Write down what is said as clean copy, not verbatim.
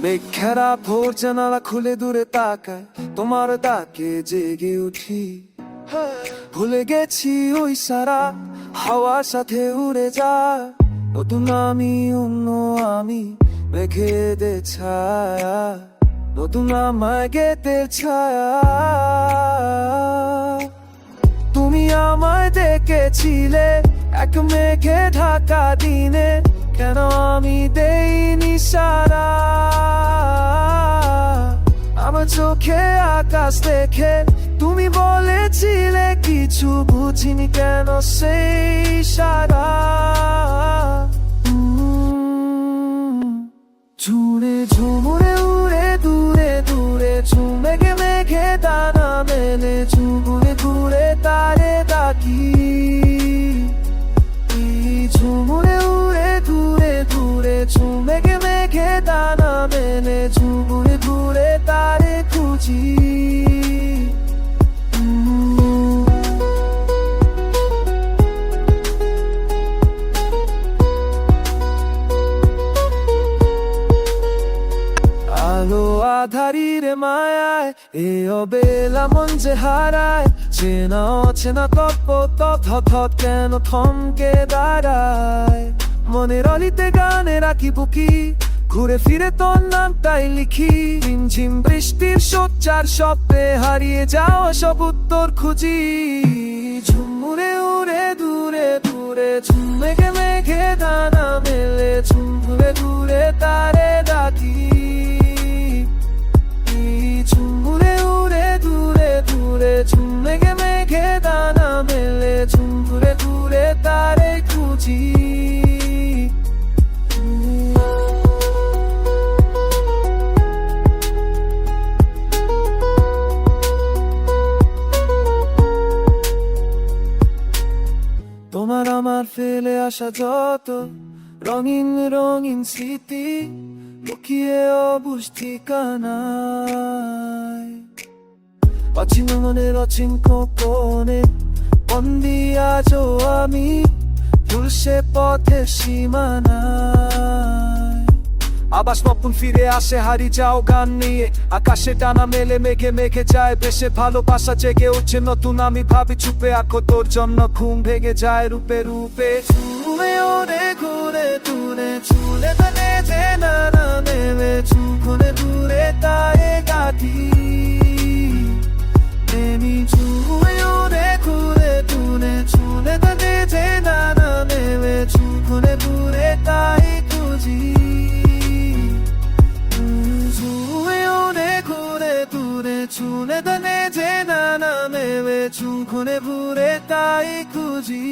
মেঘেরা ভোর জানালা খুলে দূরে তাকায়, তোমার ডাকে জেগে উঠি। ভুলে গেছি ওই সারা হাওয়ার সাথে উড়ে যায়। নতুন আমি, অন্য আমি, মেঘেদের ছায়া, নতুন আমায় গেতে ছায়া। তুমি আমায় ডেকেছিলে এক মেঘে ঢাকা দিনে, কেন আমি দেইনি সারা? আমার চোখে আকাশ দেখে তুমি বলেছিলে কিছু বুঝিনি, কেন সেই সারা? ঝুড়ে ঝুমুরে উড়ে দূরে দূরে, ঝুমেঘে মেঘে দানা মেলে, ঝুমুরে ঘুরে তারে ডাকি। ঝুমুরে উড়ে দূরে দূরে, ঝুমেঘে মেঘে দানা মেলে, ঝুমুরে ঘুরে তারে খুঁজি। আলো আধারির মায়ায় এ অবেলা মন যে হারায়, চেনা অচেনা তৎপর হঠাৎ কেন থমকে দাঁড়ায়। মনের অলিতে গানে রাখি বুকি, ঘুরে ফিরে তোর নামটাই লিখি। ঝিমঝিম বৃষ্টির সোচ্চার শব্দে হারিয়ে যাওয়া সব উত্তর খুঁজি। ঝুমুরে উড়ে দূরে দূরে, ঝুমেঘে মেঘে দানা মেলে, ঝুমুরে ঘুরে তারে ডাকি। ঝুমুরে উড়ে দূরে দূরে, ঝুমেঘে মেঘে দানা মেলে, ঝুমুরে ঘুরে তারে খুঁজি। তোমার আমার ফেলে আসা যত রঙিন রঙিন স্মৃতি, লুকিয়ে অবুঝ ঠিকানায়। অচিন মনের অচিন কোণে বন্দি আজও আমি, ভুলসে পথের সীমানায়। আবার স্বপ্ন ফিরে আসে হারিয়ে যাও গান নিয়ে, আকাশে টানা মেলে মেঘে মেঘে যায় ভেসে। ভালোবাসা জেগে উঠছে নতুন আমি, ভাবি চুপে আঁকো তোর জন্য ঘুম ভেঙে যায় রূপে রূপে। চুমে ওরে ঘুরে দূরে, চুলে তানে যে নানা নেমে, চুখনে দূরে তারে গাঠি। নেমি চুমে ওরে ঘুরে দূরে, চুলে তানে যে নানা নেমে, চুখনে দূরে তাই খুঁজি। চুলে দানে যে নানা নেমে, চুখনে ভুরে তাই খুঁজি।